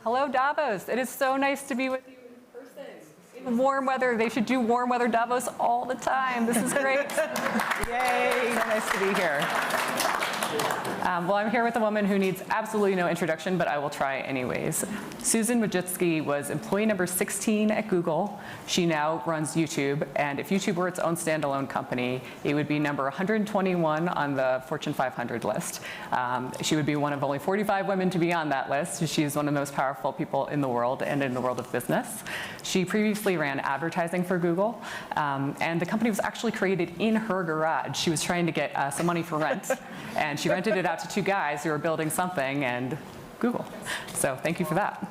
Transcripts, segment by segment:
Hello, Davos. It is so nice to be with you in person. In warm weather. They should do warm weather Davos all the time. This is great. Yay, so nice to be here. Well, I'm here with a woman who needs absolutely no introduction, but I will try anyways. Susan Wojcicki was employee number 16 at Google. She now runs YouTube, and if YouTube were its own standalone company, it would be number 121 on the Fortune 500 list. She would be one of only 45 women to be on that list. She is one of the most powerful people in the world and in the world of business. She previously ran advertising for Google, and the company was actually created in her garage. She was trying to get some money for rent, and she rented it out to two guys who were building something, and Google. So thank you for that.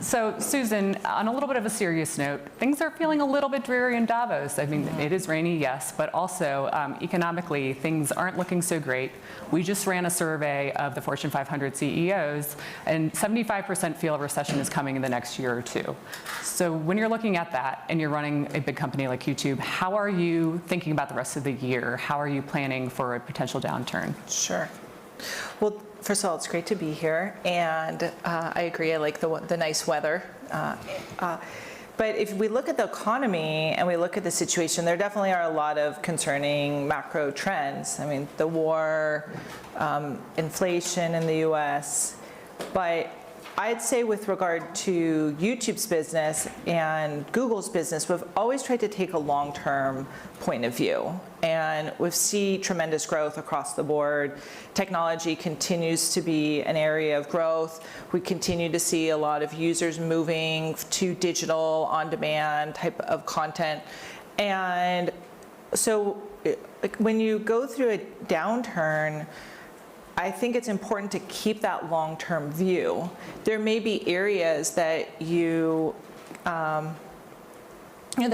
So Susan, on a little bit of a serious note, things are feeling a little bit dreary in Davos. I mean, it is rainy, yes, but also economically, things aren't looking so great. We just ran a survey of the Fortune 500 CEOs, and 75% feel a recession is coming in the next year or two. So when you're looking at that, and you're running a big company like YouTube, how are you thinking about the rest of the year? How are you planning for a potential downturn? Sure. Well, first of all, it's great to be here, and I agree, I like the nice weather. But if we look at the economy and we look at the situation, there definitely are a lot of concerning macro trends. I mean, the war, inflation in the US, but I'd say with regard to YouTube's business and Google's business, we've always tried to take a long-term point of view. And we see tremendous growth across the board. Technology continues to be an area of growth. We continue to see a lot of users moving to digital, on-demand type of content. And so when you go through a downturn, I think it's important to keep that long-term view. There may be areas that there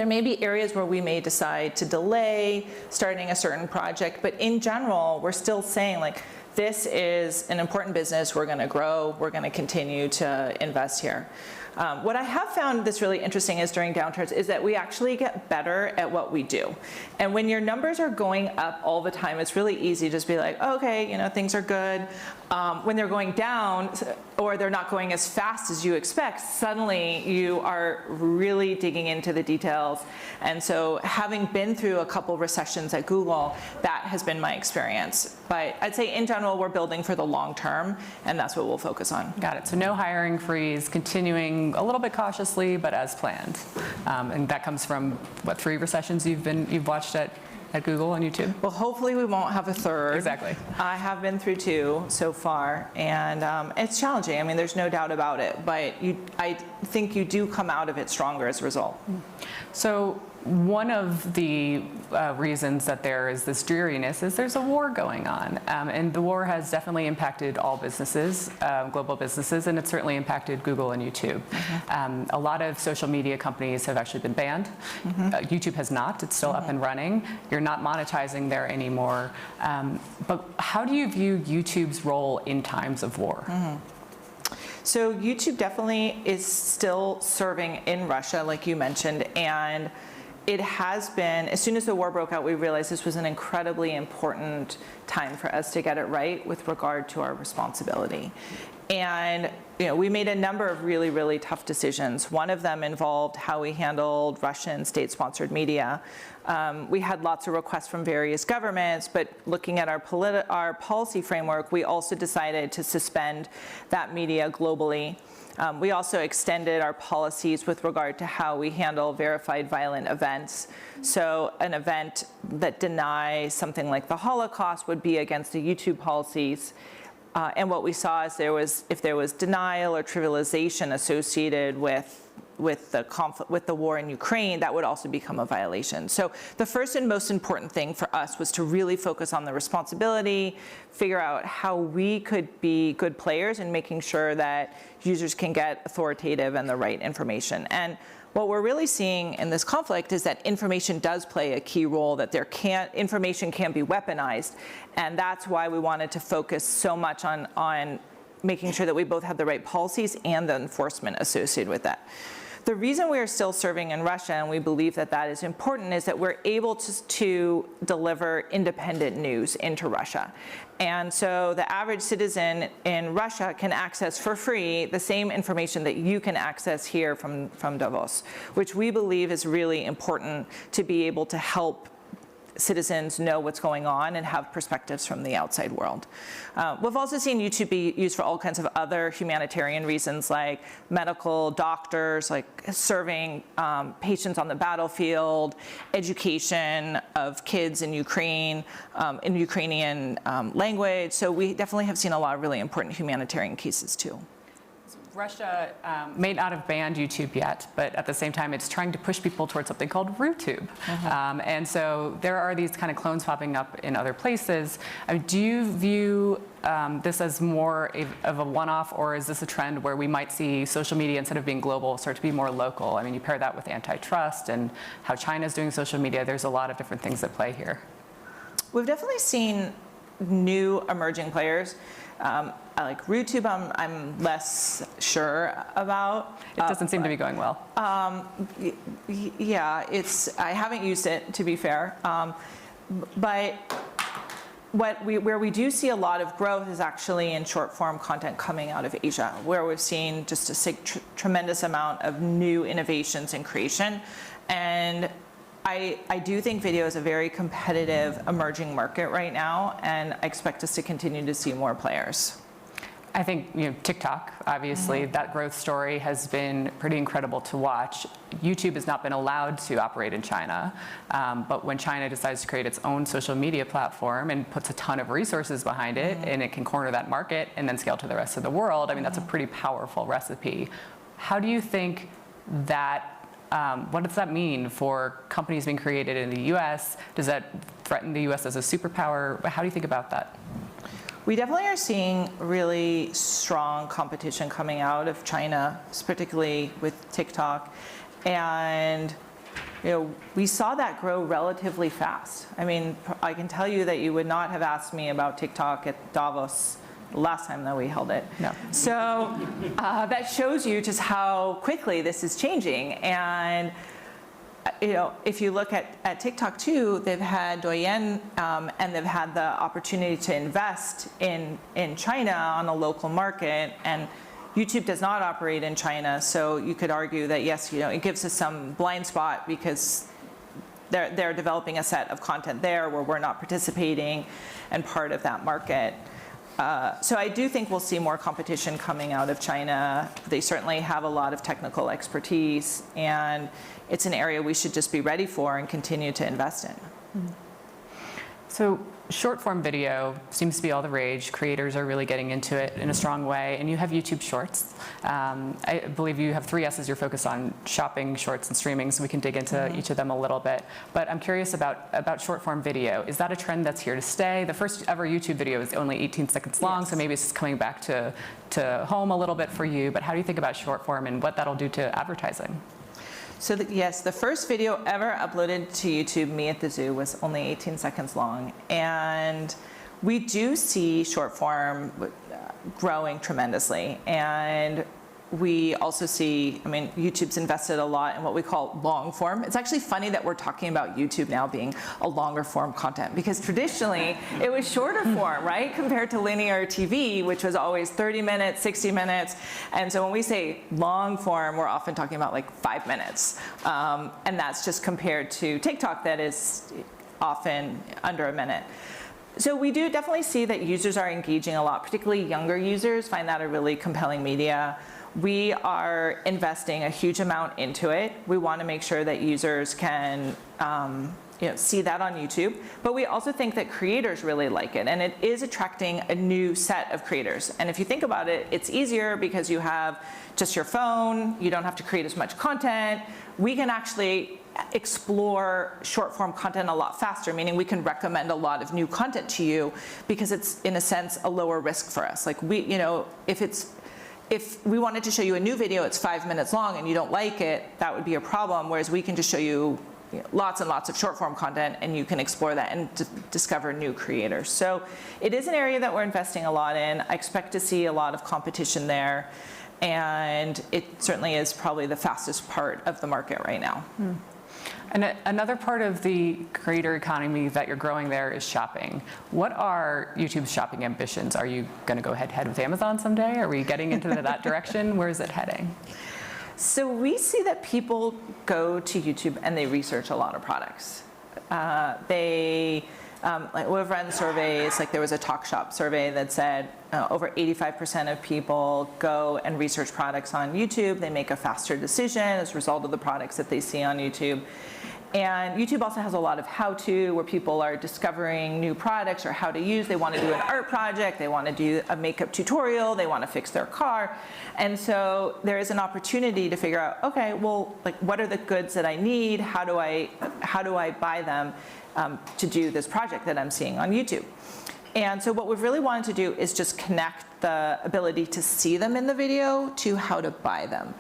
may be areas where we may decide to delay starting a certain project, but in general, we're still saying, like, this is an important business, we're gonna grow, we're gonna continue to invest here. What I have found that's really interesting is during downturns is that we actually get better at what we do. And when your numbers are going up all the time, it's really easy to just be like, oh, okay, you know, things are good. When they're going down or they're not going as fast as you expect, suddenly you are really digging into the details. And so having been through a couple recessions at Google, that has been my experience. But I'd say in general, we're building for the long term, and that's what we'll focus on. Got it. So no hiring freeze, continuing a little bit cautiously, but as planned. And that comes from, what, 3 recessions you've watched at Google and YouTube? Well, hopefully we won't have a third. Exactly. I have been through 2 so far, and it's challenging. I mean, there's no doubt about it, but I think you do come out of it stronger as a result. So one of the reasons that there is this dreariness is there's a war going on. And the war has definitely impacted all businesses, global businesses, and it's certainly impacted Google and YouTube. Mm-hmm. A lot of social media companies have actually been banned. Mm-hmm. YouTube has not. It's still up and running. You're not monetizing there anymore. But how do you view YouTube's role in times of war? Mm-hmm. So YouTube definitely is still serving in Russia, like you mentioned, and it has been, as soon as the war broke out, we realized this was an incredibly important time for us to get it right with regard to our responsibility. And we made a number of really, really tough decisions. One of them involved how we handled Russian state-sponsored media. We had lots of requests from various governments, but looking at our policy framework, we also decided to suspend that media globally. We also extended our policies with regard to how we handle verified violent events. So an event that denies something like the Holocaust would be against the YouTube policies. And what we saw is if there was denial or trivialization associated with the conflict, with the war in Ukraine, that would also become a violation. So the first and most important thing for us was to really focus on the responsibility, figure out how we could be good players in making sure that users can get authoritative and the right information. And what we're really seeing in this conflict is that information does play a key role, that information can be weaponized. And that's why we wanted to focus so much on making sure that we both have the right policies and the enforcement associated with that. The reason we are still serving in Russia, and we believe that that is important, is that we're able to deliver independent news into Russia. And so the average citizen in Russia can access for free the same information that you can access here from Davos, which we believe is really important to be able to help citizens know what's going on and have perspectives from the outside world. We've also seen YouTube be used for all kinds of other humanitarian reasons, like medical doctors, like serving patients on the battlefield, education of kids in Ukraine, in Ukrainian language. So we definitely have seen a lot of really important humanitarian cases too. Russia may not have banned YouTube yet, but at the same time, it's trying to push people towards something called RooTube. And so there are these kind of clones popping up in other places. Do you view this as more of a one-off, or is this a trend where we might see social media, instead of being global, start to be more local? I mean, you pair that with antitrust and how China's doing social media. There's a lot of different things at play here. We've definitely seen new emerging players. Like RooTube, I'm less sure about. It doesn't seem to be going well. Yeah, I haven't used it, to be fair. But where we do see a lot of growth is actually in short form content coming out of Asia, where we've seen just a tremendous amount of new innovations and creation. And I do think video is a very competitive emerging market right now, and I expect us to continue to see more players. I think TikTok, obviously, that growth story has been pretty incredible to watch. YouTube has not been allowed to operate in China, but when China decides to create its own social media platform and puts a ton of resources behind it, and it can corner that market and then scale to the rest of the world, I mean, that's a pretty powerful recipe. How do you think that what does that mean for companies being created in the US? Does that threaten the US as a superpower? How do you think about that? We definitely are seeing really strong competition coming out of China, particularly with TikTok. And we saw that grow relatively fast. I mean, I can tell you that you would not have asked me about TikTok at Davos last time that we held it. No. So that shows you just how quickly this is changing. And if you look at TikTok too, they've had Douyin, and they've had the opportunity to invest in China on a local market. And YouTube does not operate in China, so you could argue that yes, it gives us some blind spot because they're developing a set of content there where we're not participating and part of that market. So I do think we'll see more competition coming out of China. They certainly have a lot of technical expertise, and it's an area we should just be ready for and continue to invest in. So short form video seems to be all the rage. Creators are really getting into it in a strong way, and you have YouTube Shorts. I believe you have 3 S's you're focused on: shopping, shorts, and streaming, so we can dig into each of them a little bit. But I'm curious about short form video. Is that a trend that's here to stay? The first ever YouTube video is only 18 seconds long, so maybe it's just coming back to home a little bit for you. But how do you think about short form and what that'll do to advertising? So yes, the first video ever uploaded to YouTube, Me at the Zoo, was only 18 seconds long. And we do see short form growing tremendously. And we also see, YouTube's invested a lot in what we call long form. It's actually funny that we're talking about YouTube now being a longer form content, because traditionally it was shorter form, right? Compared to linear TV, which was always 30 minutes, 60 minutes. And so when we say long form, we're often talking about like 5 minutes. And that's just compared to TikTok, that is often under a minute. So we do definitely see that users are engaging a lot, particularly younger users find that a really compelling media. We are investing a huge amount into it. We want to make sure that users can see that on YouTube. But we also think that creators really like it, and it is attracting a new set of creators. And if you think about it, it's easier because you have just your phone. You don't have to create as much content. We can actually explore short form content a lot faster, meaning we can recommend a lot of new content to you because it's, in a sense, a lower risk for us. Like if we wanted to show you a new video, it's 5 minutes long and you don't like it, that would be a problem. Whereas we can just show you, lots and lots of short form content, and you can explore that and discover new creators. So it is an area that we're investing a lot in. I expect to see a lot of competition there, and it certainly is probably the fastest part of the market right now. And another part of the creator economy that you're growing there is shopping. What are YouTube's shopping ambitions? Are you going to go head-to-head with Amazon someday? Are we getting into that direction? Where is it heading? So we see that people go to YouTube and they research a lot of products. Like we've run surveys, like there was a Talk Shop survey that said over 85% of people go and research products on YouTube. They make a faster decision as a result of the products that they see on YouTube. And YouTube also has a lot of how-to, where people are discovering new products or how to use. They want to do an art project, they want to do a makeup tutorial, they want to fix their car. And so there is an opportunity to figure out, okay, well, like what are the goods that I need? How do I buy them to do this project that I'm seeing on YouTube? And so what we've really wanted to do is just connect the ability to see them in the video to how to buy them.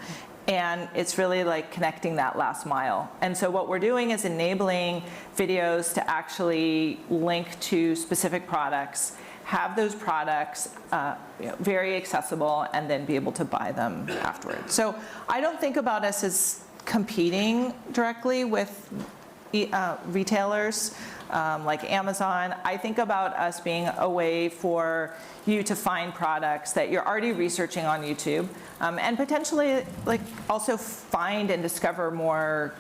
And it's really like connecting that last mile. And so what we're doing is enabling videos to actually link to specific products, have those products very accessible, and then be able to buy them afterwards. So I don't think about us as competing directly with retailers like Amazon. I think about us being a way for you to find products that you're already researching on YouTube, and potentially like also find and discover more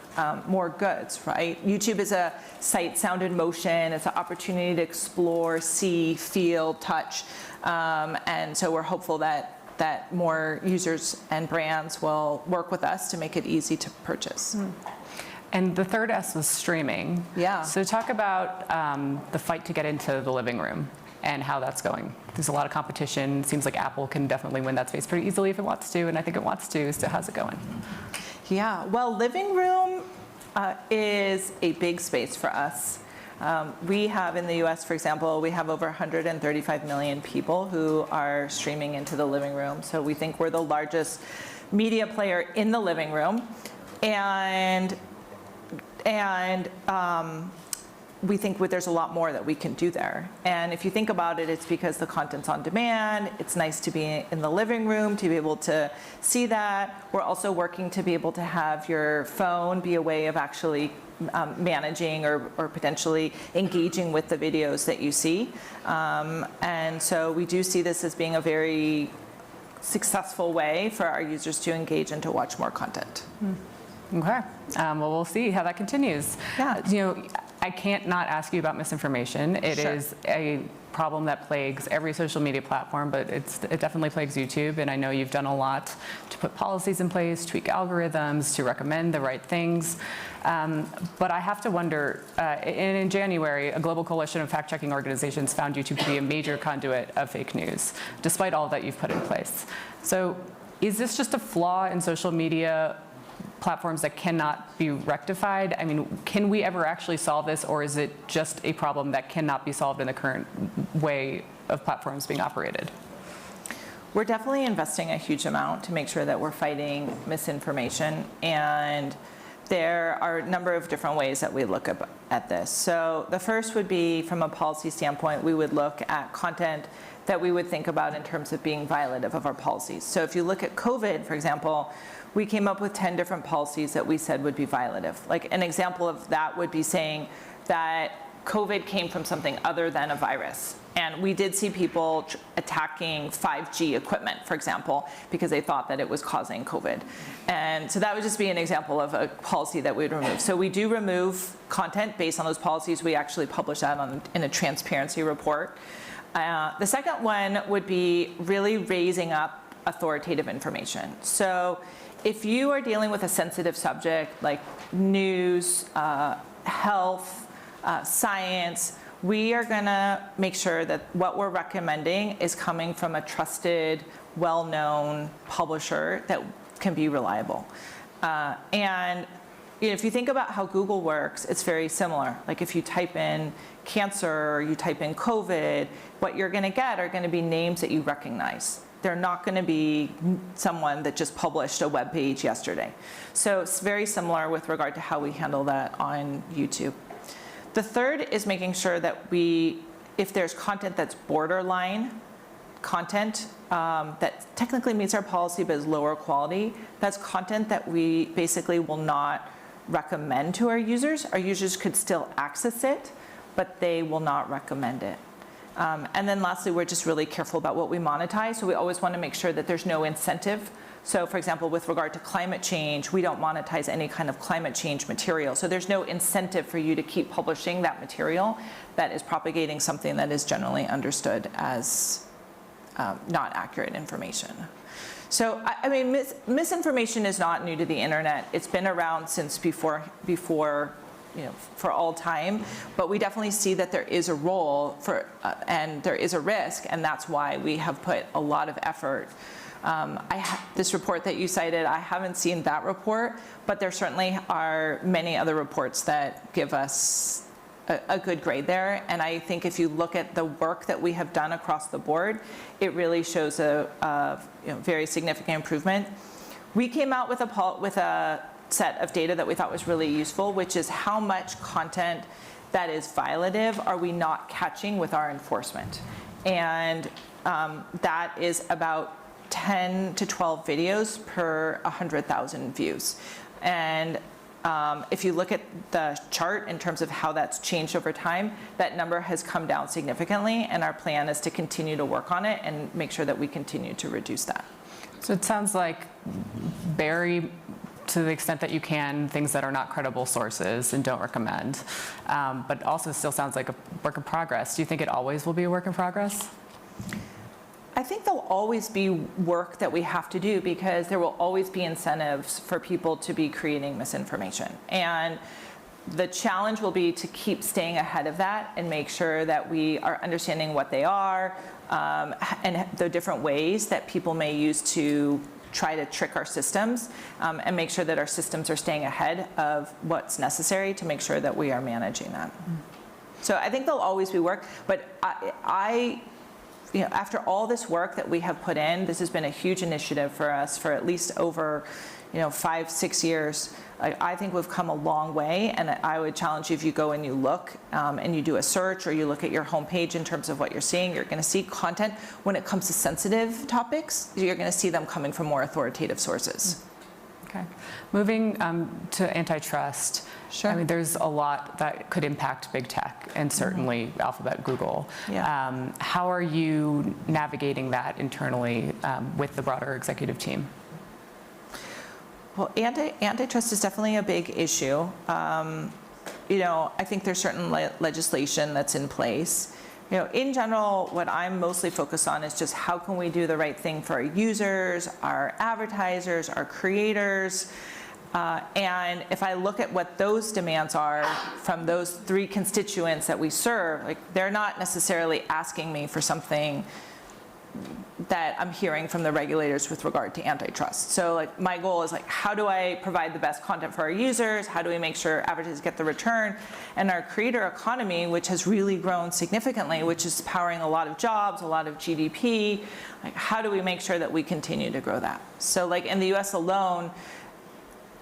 goods, right? YouTube is a sight, sound, and motion. It's an opportunity to explore, see, feel, touch, and so we're hopeful that more users and brands will work with us to make it easy to purchase. And the third S was streaming. Yeah. So talk about the fight to get into the living room and how that's going. There's a lot of competition. It seems like Apple can definitely win that space pretty easily if it wants to, and I think it wants to, so how's it going? Yeah, well, living room is a big space for us. We have in the US, for example, we have over 135 million people who are streaming into the living room. So we think we're the largest media player in the living room. And we think there's a lot more that we can do there. And if you think about it, it's because the content's on demand. It's nice to be in the living room to be able to see that. We're also working to be able to have your phone be a way of actually managing or potentially engaging with the videos that you see. And so we do see this as being a very successful way for our users to engage and to watch more content. Okay. Well, we'll see how that continues. Yeah. You know, I can't not ask you about misinformation. It Sure. is a problem that plagues every social media platform, but it definitely plagues YouTube, and I know you've done a lot to put policies in place, tweak algorithms, to recommend the right things. But I have to wonder, in January, a global coalition of fact-checking organizations found YouTube to be a major conduit of fake news, despite all that you've put in place. So is this just a flaw in social media platforms that cannot be rectified? I mean, can we ever actually solve this, or is it just a problem that cannot be solved in the current way of platforms being operated? We're definitely investing a huge amount to make sure that we're fighting misinformation, and there are a number of different ways that we look at this. So the first would be, from a policy standpoint, we would look at content that we would think about in terms of being violative of our policies. So if you look at COVID, for example, we came up with 10 different policies that we said would be violative. Like an example of that would be saying that COVID came from something other than a virus. And we did see people attacking 5G equipment, for example, because they thought that it was causing COVID. And so that would just be an example of a policy that we would remove. So we do remove content based on those policies. We actually publish that in a transparency report. The second one would be really raising up authoritative information. So if you are dealing with a sensitive subject like news, health, science, we are going to make sure that what we're recommending is coming from a trusted, well-known publisher that can be reliable. And if you think about how Google works, it's very similar. Like if you type in cancer or you type in COVID, what you're going to get are going to be names that you recognize. They're not going to be someone that just published a web page yesterday. So it's very similar with regard to how we handle that on YouTube. The third is making sure that if there's content that's borderline content that technically meets our policy but is lower quality, that's content that we basically will not recommend to our users. Our users could still access it, but they will not recommend it. And then lastly, we're just really careful about what we monetize. So we always want to make sure that there's no incentive. So for example, with regard to climate change, we don't monetize any kind of climate change material. So there's no incentive for you to keep publishing that material that is propagating something that is generally understood as not accurate information. So, I mean, misinformation is not new to the internet. It's been around since before, for all time. But we definitely see that there is a role for, and there is a risk, and that's why we have put a lot of effort. This report that you cited, I haven't seen that report, but there certainly are many other reports that give us a good grade there. And I think if you look at the work that we have done across the board, it really shows a very significant improvement. We came out with a set of data that we thought was really useful, which is how much content that is violative are we not catching with our enforcement. And that is about 10 to 12 videos per 100,000 views. And if you look at the chart in terms of how that's changed over time, that number has come down significantly, and our plan is to continue to work on it and make sure that we continue to reduce that. So it sounds like bury, to the extent that you can, things that are not credible sources and don't recommend, but also still sounds like a work in progress. Do you think it always will be a work in progress? I think there'll always be work that we have to do because there will always be incentives for people to be creating misinformation. And the challenge will be to keep staying ahead of that and make sure that we are understanding what they are and the different ways that people may use to try to trick our systems and make sure that our systems are staying ahead of what's necessary to make sure that we are managing that. So I think there'll always be work, but after all this work that we have put in, this has been a huge initiative for us for at least over 5-6 years. I think we've come a long way, and I would challenge you, if you go and you look and you do a search or you look at your homepage in terms of what you're seeing, you're going to see content. When it comes to sensitive topics, you're going to see them coming from more authoritative sources. Okay. Moving to antitrust. Sure. I mean, there's a lot that could impact big tech, and certainly Alphabet, Google. Yeah. How are you navigating that internally with the broader executive team? Well, antitrust is definitely a big issue. I think there's certain legislation that's in place. In general, what I'm mostly focused on is just how can we do the right thing for our users, our advertisers, our creators. And if I look at what those demands are from those three constituents that we serve, they're not necessarily asking me for something that I'm hearing from the regulators with regard to antitrust. So my goal is how do I provide the best content for our users? How do we make sure advertisers get the return? And our creator economy, which has really grown significantly, which is powering a lot of jobs, a lot of GDP, how do we make sure that we continue to grow that? So in the US alone,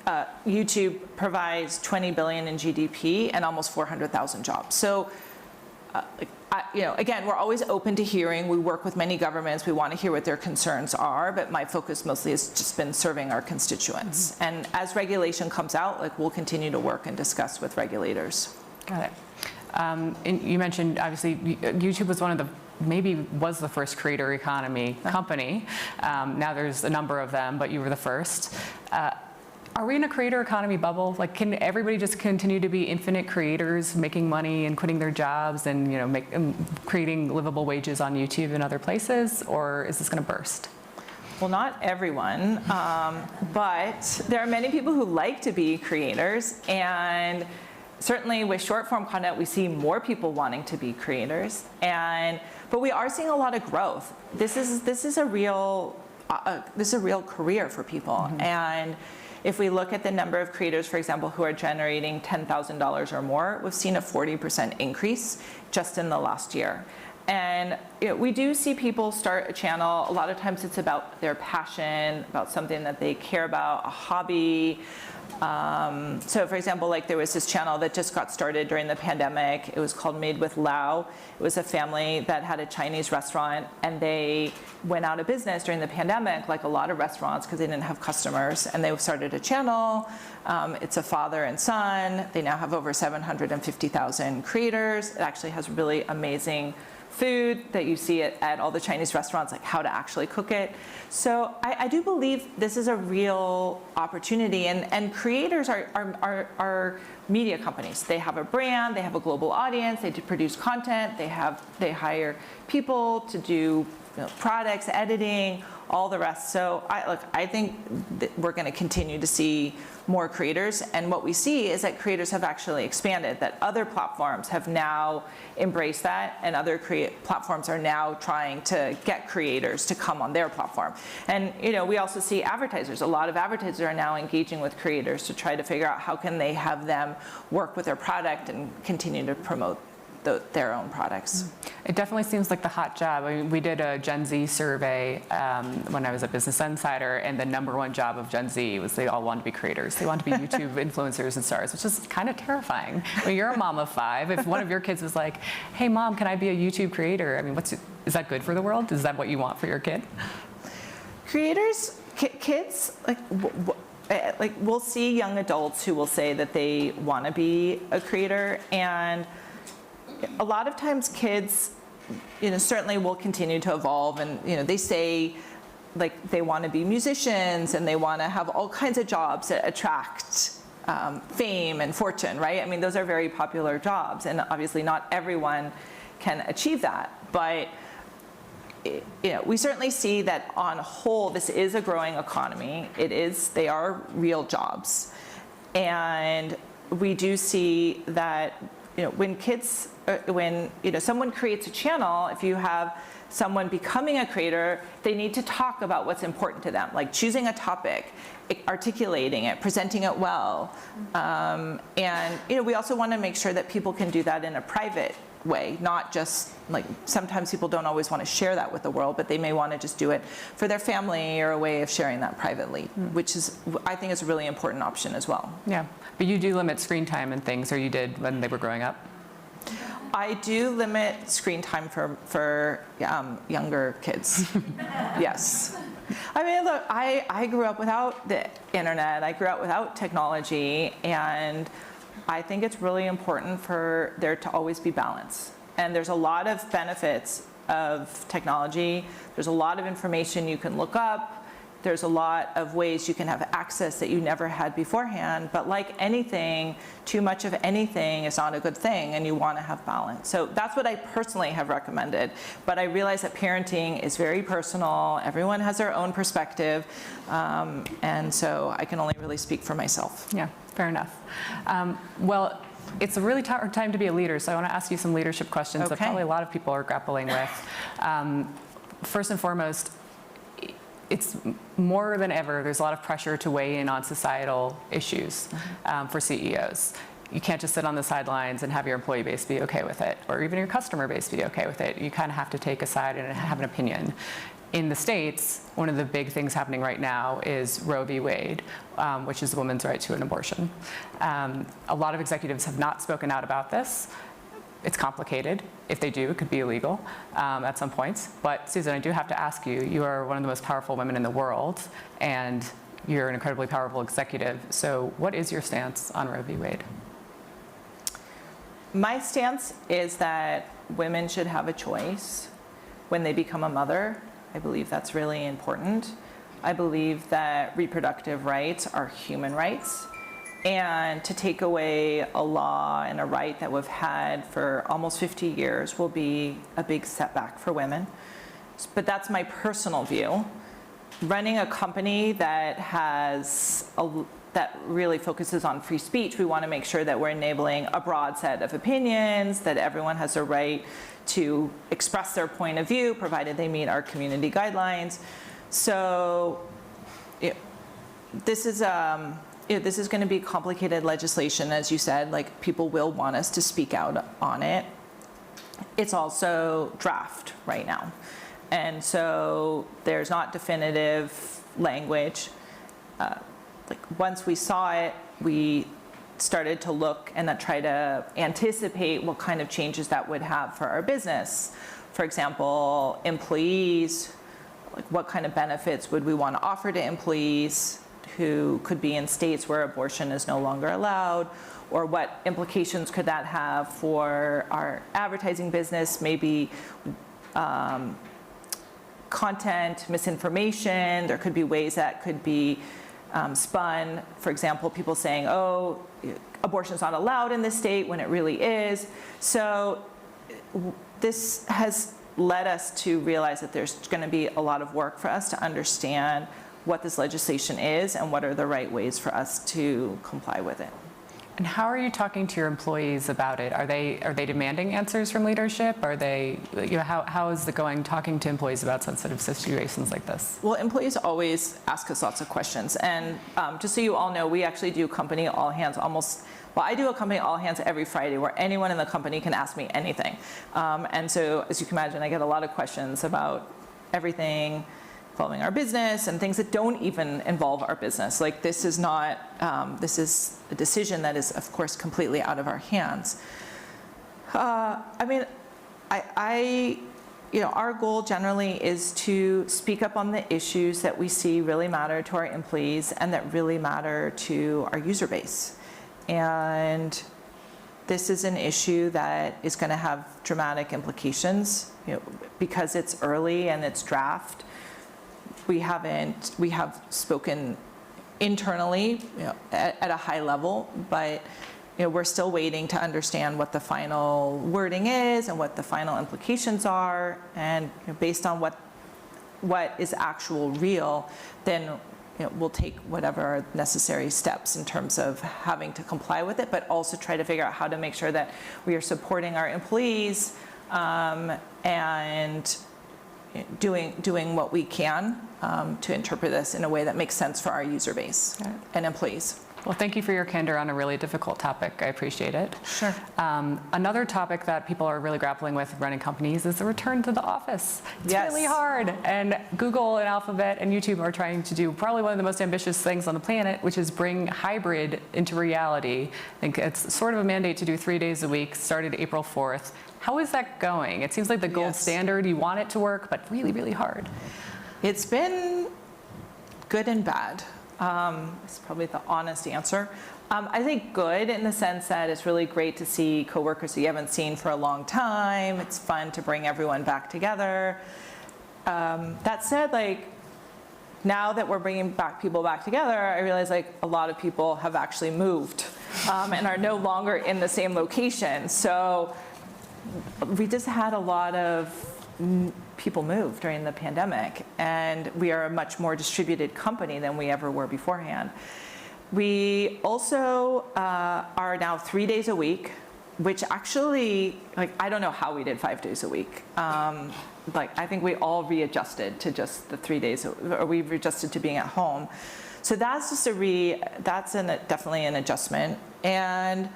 YouTube provides $20 billion in GDP and almost 400,000 jobs. So, again, we're always open to hearing. We work with many governments. We want to hear what their concerns are, but my focus mostly has just been serving our constituents. Mm-hmm. And as regulation comes out, we'll continue to work and discuss with regulators. Got it. And you mentioned, obviously, YouTube was was the first creator economy company. Now there's a number of them, but you were the first. Are we in a creator economy bubble? Can everybody just continue to be infinite creators, making money and quitting their jobs and creating livable wages on YouTube and other places, or is this going to burst? Well, not everyone, but there are many people who like to be creators, and certainly with short form content, we see more people wanting to be creators, but we are seeing a lot of growth. This is a real career for people, mm-hmm. And if we look at the number of creators, for example, who are generating $10,000 or more, we've seen a 40% increase just in the last year. And we do see people start a channel. A lot of times it's about their passion, about something that they care about, a hobby. So for example, like there was this channel that just got started during the pandemic. It was called Made with Lao. It was a family that had a Chinese restaurant, and they went out of business during the pandemic, like a lot of restaurants, because they didn't have customers. And they started a channel. It's a father and son. They now have over 750,000 creators. It actually has really amazing food that you see at all the Chinese restaurants, like how to actually cook it. So I do believe this is a real opportunity, and creators are media companies. They have a brand, they have a global audience, they do produce content, they hire people to do products, editing, all the rest. So I think that we're going to continue to see more creators, and what we see is that creators have actually expanded, that other platforms have now embraced that, and other platforms are now trying to get creators to come on their platform. And we also see advertisers. A lot of advertisers are now engaging with creators to try to figure out how can they have them work with their product and continue to promote their own products. It definitely seems like the hot job. I mean, we did a Gen Z survey when I was at Business Insider, and the #1 job of Gen Z was they all wanted to be creators. They wanted to be YouTube influencers and stars, which is kind of terrifying. When you're a mom of 5, if one of your kids was like, "Hey, mom, can I be a YouTube creator?" I mean, is that good for the world? Is that what you want for your kid? Creators, kids, like we'll see young adults who will say that they want to be a creator, and a lot of times kids, certainly will continue to evolve, and they say like they want to be musicians and they want to have all kinds of jobs that attract fame and fortune, right? I mean, those are very popular jobs, and obviously not everyone can achieve that, but we certainly see that on whole this is a growing economy. They are real jobs, and we do see that when someone creates a channel, if you have someone becoming a creator, they need to talk about what's important to them, like choosing a topic, articulating it, presenting it well. And we also want to make sure that people can do that in a private way, not just like sometimes people don't always want to share that with the world, but they may want to just do it for their family or a way of sharing that privately, which is, I think, is a really important option as well. Yeah, but you do limit screen time and things, or you did when they were growing up? I do limit screen time for younger kids. Yes. I mean, look, I grew up without the internet. I grew up without technology, and I think it's really important for there to always be balance. And there's a lot of benefits of technology. There's a lot of information you can look up. There's a lot of ways you can have access that you never had beforehand. But like anything, too much of anything is not a good thing, and you want to have balance. So that's what I personally have recommended. But I realize that parenting is very personal. Everyone has their own perspective. And so I can only really speak for myself. Yeah, fair enough. Well, it's a really hard time to be a leader, so I want to ask you some leadership questions that probably a lot of people are grappling with. First and foremost, it's more than ever, there's a lot of pressure to weigh in on societal issues for CEOs. You can't just sit on the sidelines and have your employee base be okay with it, or even your customer base be okay with it. You kind of have to take a side and have an opinion. In the States, one of the big things happening right now is Roe v. Wade, which is the woman's right to an abortion. A lot of executives have not spoken out about this. It's complicated. If they do, it could be illegal at some points. But Susan, I do have to ask you, you are one of the most powerful women in the world, and you're an incredibly powerful executive. So what is your stance on Roe v. Wade? My stance is that women should have a choice when they become a mother. I believe that's really important. I believe that reproductive rights are human rights. And to take away a law and a right that we've had for almost 50 years will be a big setback for women. But that's my personal view. Running a company that that really focuses on free speech, we want to make sure that we're enabling a broad set of opinions, that everyone has a right to express their point of view, provided they meet our community guidelines. So this is going to be complicated legislation, as you said. Like, people will want us to speak out on it. It's also draft right now. And so there's not definitive language. Like once we saw it, we started to look and try to anticipate what kind of changes that would have for our business. For example, employees, like what kind of benefits would we want to offer to employees who could be in states where abortion is no longer allowed, or what implications could that have for our advertising business, maybe content, misinformation. There could be ways that could be spun. For example, people saying, oh, abortion is not allowed in this state when it really is. So this has led us to realize that there's going to be a lot of work for us to understand what this legislation is and what are the right ways for us to comply with it. And how are you talking to your employees about it? Are they demanding answers from leadership? Are they, how is it going talking to employees about sensitive situations like this? Well, employees always ask us lots of questions. And just so you all know, we actually do company all hands I do a company all hands every Friday where anyone in the company can ask me anything. And so, as you can imagine, I get a lot of questions about everything following our business and things that don't even involve our business. Like this is not, this is a decision that is, of course, completely out of our hands. I mean, our goal generally is to speak up on the issues that we see really matter to our employees and that really matter to our user base. And this is an issue that is going to have dramatic implications, because it's early and it's draft. We have spoken internally, at a high level, but we're still waiting to understand what the final wording is and what the final implications are, and based on what is actual real, then we'll take whatever necessary steps in terms of having to comply with it, but also try to figure out how to make sure that we are supporting our employees and doing what we can to interpret this in a way that makes sense for our user base and employees. Well, thank you for your candor on a really difficult topic. I appreciate it. Sure. Another topic that people are really grappling with running companies is the return to the office. It's Yes. really hard. And Google and Alphabet and YouTube are trying to do probably one of the most ambitious things on the planet, which is bring hybrid into reality. I think it's sort of a mandate to do 3 days a week, started April 4th. How is that going? It seems like the gold standard. You want it to work, but really, really hard. It's been good and bad. It's probably the honest answer. I think good in the sense that it's really great to see coworkers that you haven't seen for a long time. It's fun to bring everyone back together. That said, like, now that we're bringing people back together, I realize like a lot of people have actually moved and are no longer in the same location. So we just had a lot of people move during the pandemic, and we are a much more distributed company than we ever were beforehand. We also are now 3 days a week, which actually, like, I don't know how we did 5 days a week. Like, I think we all readjusted to just the 3 days, or we readjusted to being at home. So that's just definitely an adjustment. And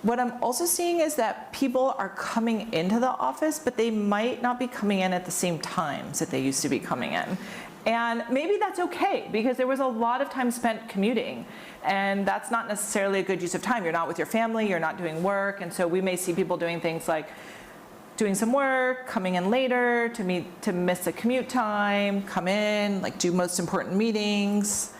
what I'm also seeing is that people are coming into the office, but they might not be coming in at the same times that they used to be coming in. And maybe that's okay, because there was a lot of time spent commuting, and that's not necessarily a good use of time. You're not with your family, you're not doing work, and so we may see people doing things like doing some work, coming in later to miss the commute time, come in, like do most important meetings,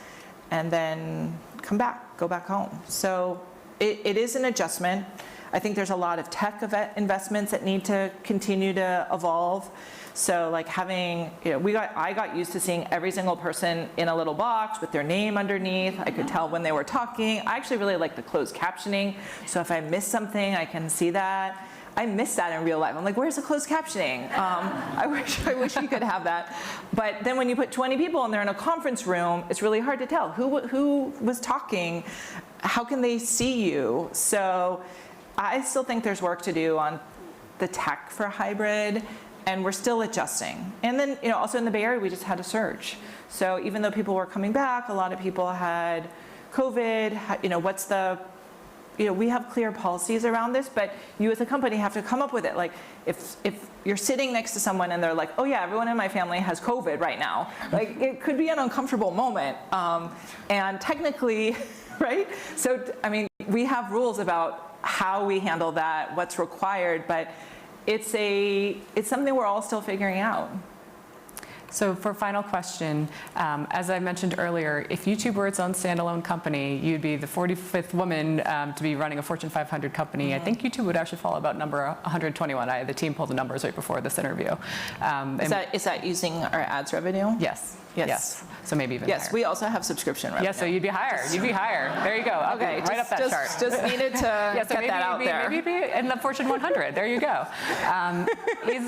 and then go back home. So it is an adjustment. I think there's a lot of tech investments that need to continue to evolve. So like having, I got used to seeing every single person in a little box with their name underneath. I could tell when they were talking. I actually really like the closed captioning. So if I miss something, I can see that. I miss that in real life. I'm like, where's the closed captioning? I wish we could have that. But then when you put 20 people and they're in a conference room, it's really hard to tell who was talking. How can they see you? So I still think there's work to do on the tech for hybrid, and we're still adjusting. And then, also in the Bay Area, we just had a surge. So even though people were coming back, a lot of people had COVID. What's the we have clear policies around this, but you as a company have to come up with it. Like if you're sitting next to someone and they're like, oh yeah, everyone in my family has COVID right now, like it could be an uncomfortable moment. And technically, right? So, I mean, we have rules about how we handle that, what's required, but it's something we're all still figuring out. So for final question, as I mentioned earlier, if YouTube were its own standalone company, you'd be the 45th woman to be running a Fortune 500 company. Mm-hmm. I think YouTube would actually fall about number 121. The team pulled the numbers right before this interview. Is that using our ads revenue? Yes. Yes. Yes. So maybe even yes, higher. We also have subscription revenue. Yeah, so you'd be higher. You'd be higher. There you go. Okay, right up that chart. Just needed to get that out there. Maybe be in the Fortune 100. There you go. Is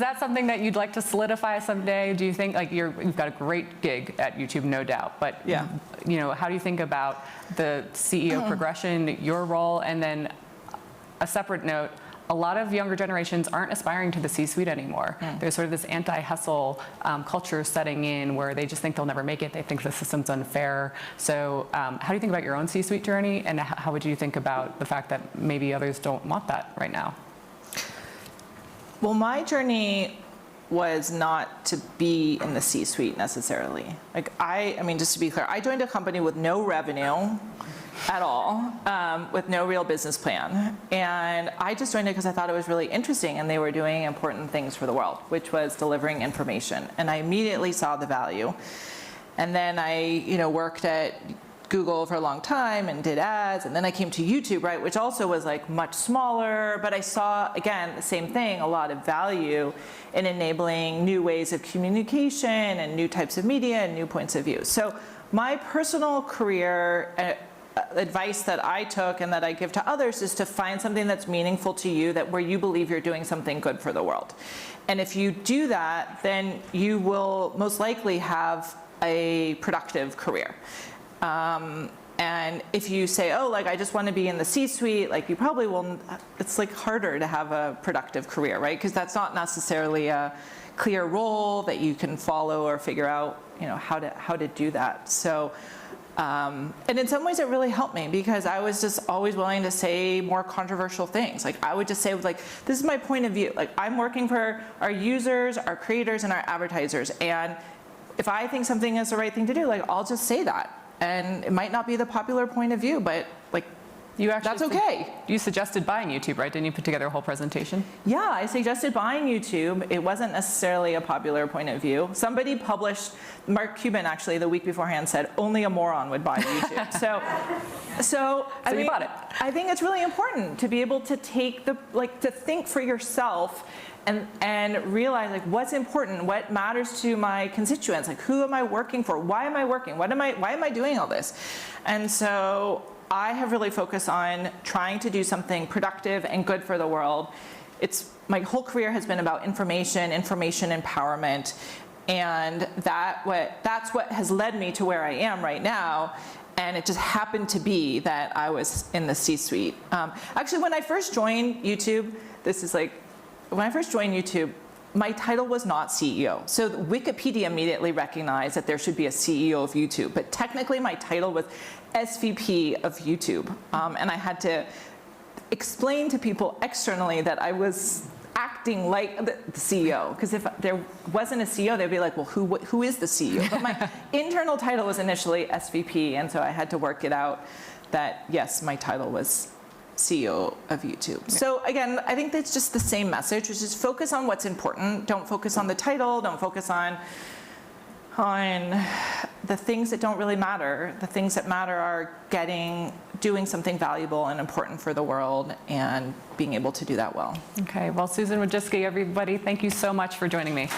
that something that you'd like to solidify someday? Do you think, like, you've got a great gig at YouTube, no doubt, but yeah. How do you think about the CEO progression, your role, and then a separate note? A lot of younger generations aren't aspiring to the C-suite anymore. There's sort of this anti-hustle culture setting in where they just think they'll never make it. They think the system's unfair. So how do you think about your own C-suite journey, and how would you think about the fact that maybe others don't want that right now? Well, my journey was not to be in the C-suite necessarily. Like I mean, just to be clear, I joined a company with no revenue at all, with no real business plan. And I just joined it because I thought it was really interesting and they were doing important things for the world, which was delivering information. And I immediately saw the value. And then I, worked at Google for a long time and did ads. And then I came to YouTube, right, which also was like much smaller. But I saw, again, the same thing, a lot of value in enabling new ways of communication and new types of media and new points of view. So my personal career advice that I took and that I give to others is to find something that's meaningful to you, where you believe you're doing something good for the world. And if you do that, then you will most likely have a productive career. And if you say, oh, like, I just want to be in the C-suite, like, you probably will, it's like harder to have a productive career, right? Because that's not necessarily a clear role that you can follow or figure out, how to do that. So, and in some ways it really helped me because I was just always willing to say more controversial things. Like I would just say, like, this is my point of view. Like I'm working for our users, our creators, and our advertisers. And if I think something is the right thing to do, like I'll just say that. And it might not be the popular point of view, but like, that's okay. You suggested buying YouTube, right? Didn't you put together a whole presentation? Yeah, I suggested buying YouTube. It wasn't necessarily a popular point of view. Somebody published, Mark Cuban actually, the week beforehand said, only a moron would buy YouTube. So I mean, you bought it. I think it's really important to be able to take to think for yourself and realize like what's important, what matters to my constituents, like who am I working for, why am I working, why am I doing all this? And so I have really focused on trying to do something productive and good for the world. My whole career has been about information empowerment, and that's what has led me to where I am right now. And it just happened to be that I was in the C-suite. Actually, when I first joined YouTube, my title was not CEO. So Wikipedia immediately recognized that there should be a CEO of YouTube. But technically, my title was SVP of YouTube. And I had to explain to people externally that I was acting like the CEO. Because if there wasn't a CEO, they'd be like, well, who is the CEO? But my internal title was initially SVP. And so I had to work it out that, yes, my title was CEO of YouTube. Yeah. So again, I think that's just the same message, which is focus on what's important. Don't focus on the title. Don't focus on the things that don't really matter. The things that matter are doing something valuable and important for the world and being able to do that well. Okay, well, Susan Wojcicki, everybody, thank you so much for joining me.